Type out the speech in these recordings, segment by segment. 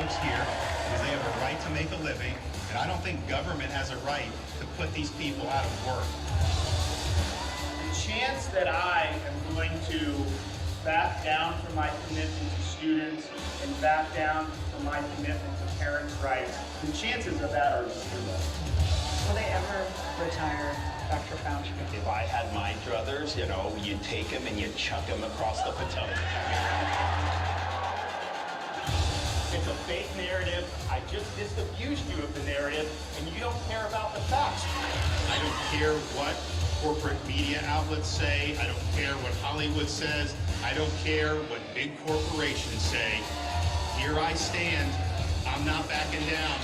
folks here because they have a right to make a living, and I don't think government has a right to put these people out of work. The chance that I am going to back down from my commitment to students and back down from my commitment to parents' rights, the chances of that are zero. Will they ever retire, Dr. Fauci? If I had my druthers, you know, you take them and you chuck them across the Potomac. It's a fake narrative. I just disabused you of the narrative, and you don't care about the facts. I don't care what corporate media outlets say. I don't care what Hollywood says. I don't care what big corporations say. Here I stand. I'm not backing down.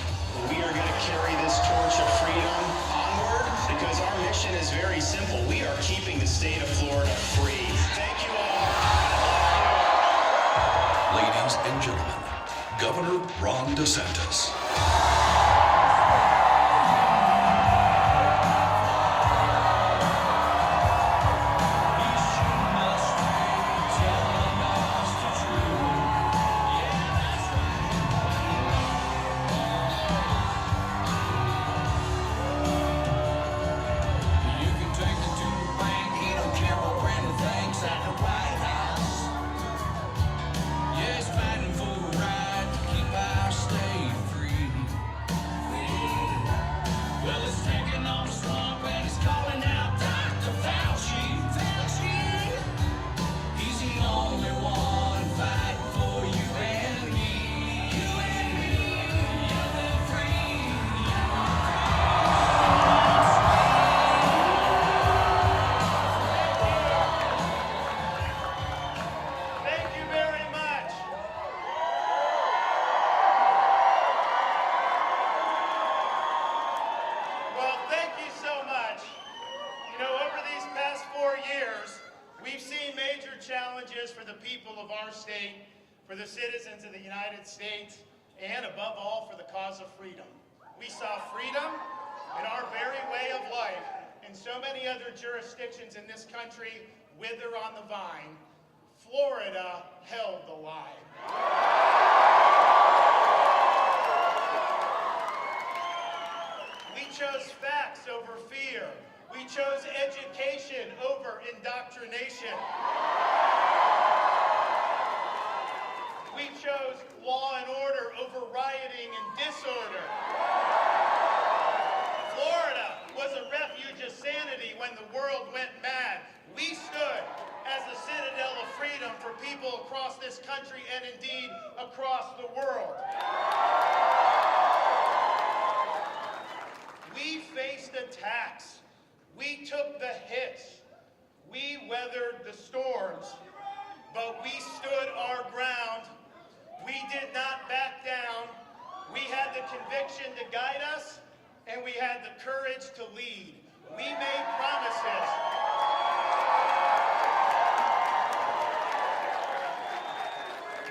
We are going to carry this torch of freedom onward because our mission is very simple. We are keeping the state of Florida free. Thank you all. Ladies and gentlemen, Governor Ron DeSantis. For the people of our state, for the citizens of the United States, and above all, for the cause of freedom. We saw freedom in our very way of life in so many other jurisdictions in this country wither on the vine. Florida held the line. We chose facts over fear. We chose education over indoctrination. We chose law and order over rioting and disorder. Florida was a refuge of sanity when the world went mad. We stood as a citadel of freedom for people across this country and indeed across the world. We faced attacks. We took the hits. We weathered the storms. But we stood our ground. We did not back down. We had the conviction to guide us, and we had the courage to lead. We made promises.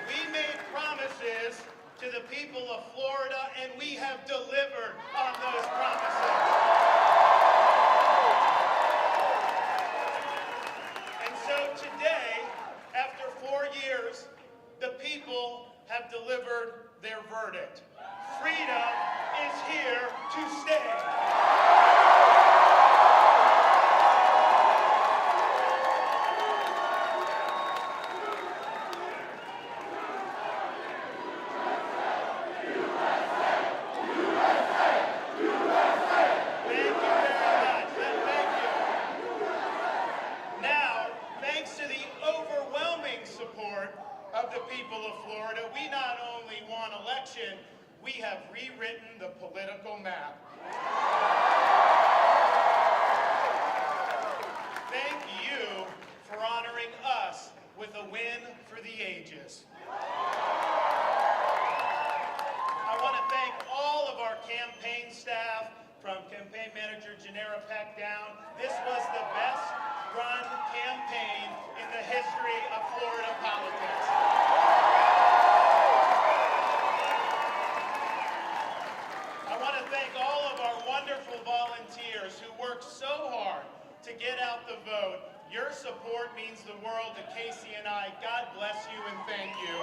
We made promises to the people of Florida, and we have delivered on those promises. And so today, after 4 years, the people have delivered their verdict. Freedom is here to stay. Of the people of Florida, we not only won election, we have rewritten the political map. Thank you for honoring us with a win for the ages. I want to thank all of our campaign staff, from campaign manager Janera Peck down. This was the best run campaign in the history of Florida politics. I want to thank all of our wonderful volunteers who worked so hard to get out the vote. Your support means the world to Casey and I. God bless you and thank you.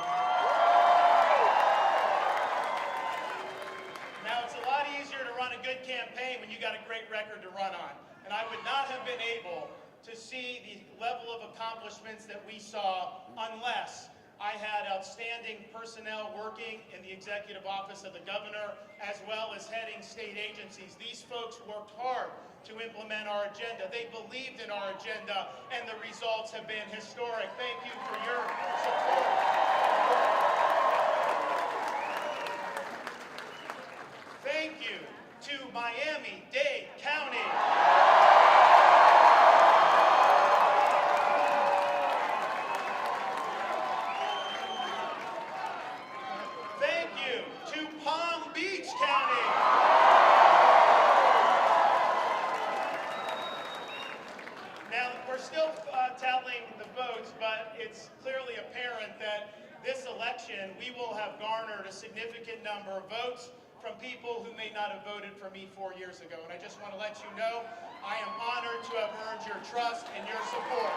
run a good campaign when you got a great record to run on. And I would not have been able to see the level of accomplishments that we saw unless I had outstanding personnel working in the executive office of the governor, as well as heading state agencies. These folks worked hard to implement our agenda. They believed in our agenda, and the results have been historic. Thank you for your support. Thank you to Miami-Dade County. Thank you to Palm Beach County. Now, we're still tallying the votes, but it's clearly apparent that this election, we will have garnered a significant number of votes from people who may not have voted for me 4 years ago. And I just want to let you know, I am honored to have earned your trust and your support.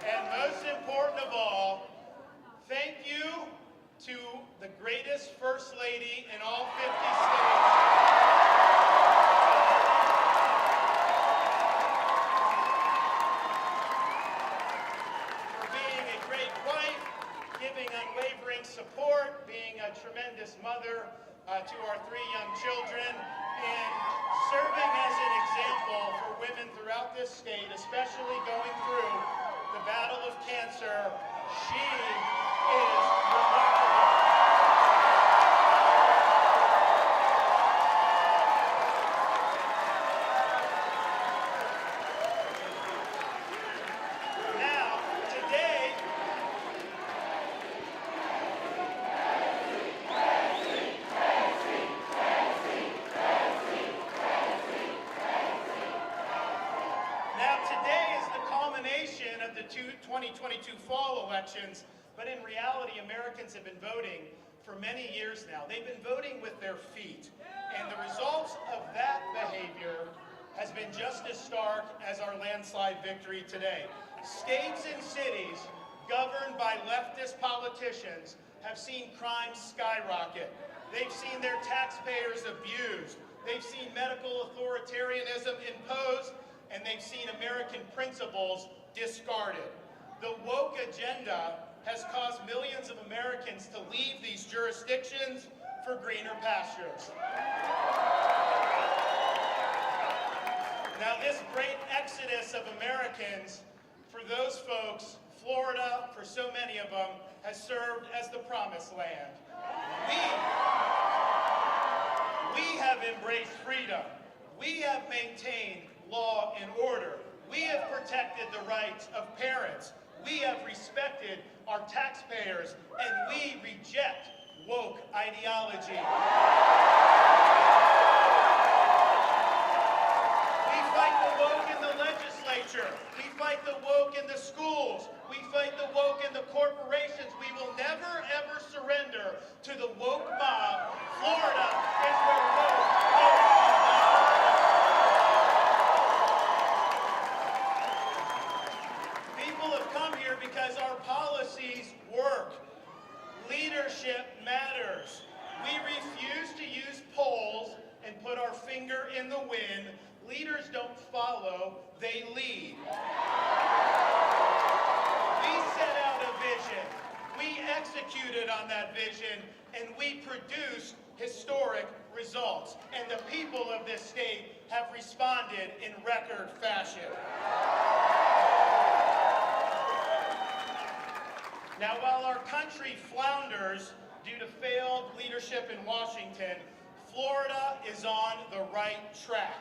And most important of all, thank you to the greatest First Lady in all 50 states. For being a great wife, giving unwavering support, being a tremendous mother to our 3 young children, and serving as an example for women throughout this state, especially going through the battle of cancer. She is remarkable. Now, today, is the culmination of the 2022 fall elections, but in reality, Americans have been voting for many years now. They've been voting with their feet, and the results of that behavior has been just as stark as our landslide victory today. States and cities governed by leftist politicians have seen crime skyrocket. They've seen their taxpayers abused. They've seen medical authoritarianism imposed, and they've seen American principles discarded. The woke agenda has caused millions of Americans to leave these jurisdictions for greener pastures. Now, this great exodus of Americans, for those folks, Florida, for so many of them, has served as the promised land. We have embraced freedom. We have maintained law and order. We have protected the rights of parents. We have respected our taxpayers, and we reject woke ideology. We fight the woke in the legislature. We fight the woke in the schools. We fight the woke in the corporations. We will never, ever surrender to the woke mob. Florida is where woke goes. People have come here because our policies work. Leadership matters. We refuse to use polls and put our finger in the wind. Leaders don't follow, they lead. We set out a vision. We executed on that vision, and we produced historic results. And the people of this state have responded in record fashion. Now, while our country flounders due to failed leadership in Washington, Florida is on the right track.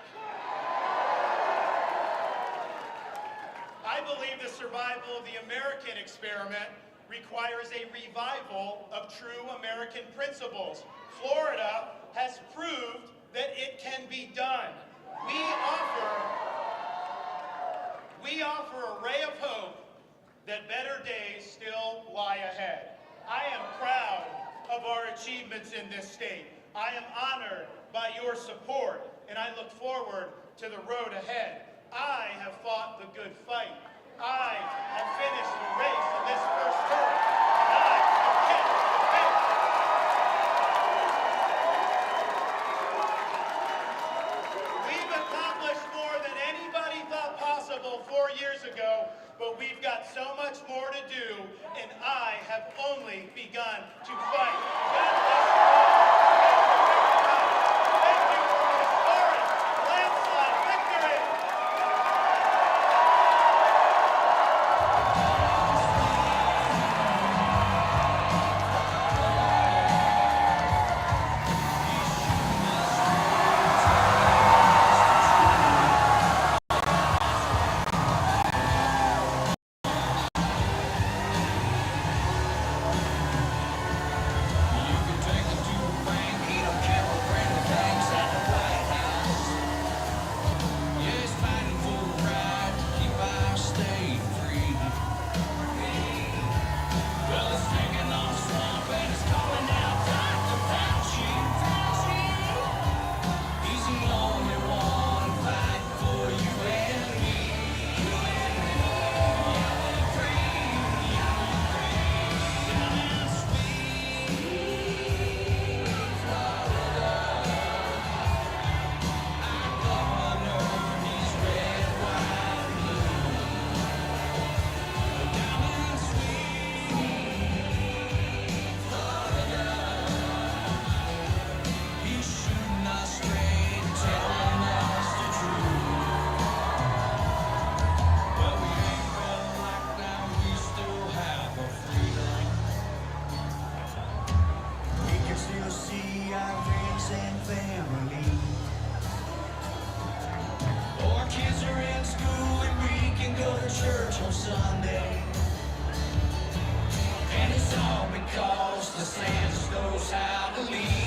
I believe the survival of the American experiment requires a revival of true American principles. Florida has proved that it can be done. We offer a ray of hope that better days still lie ahead. I am proud of our achievements in this state. I am honored by your support, and I look forward to the road ahead. I have fought the good fight. I have finished the race in this first term, and I but we've got so much more to do, and I have only begun to fight. God bless you all. Thank you for a historic landslide victory. Sunday, and it's all because DeSantis knows how to lead.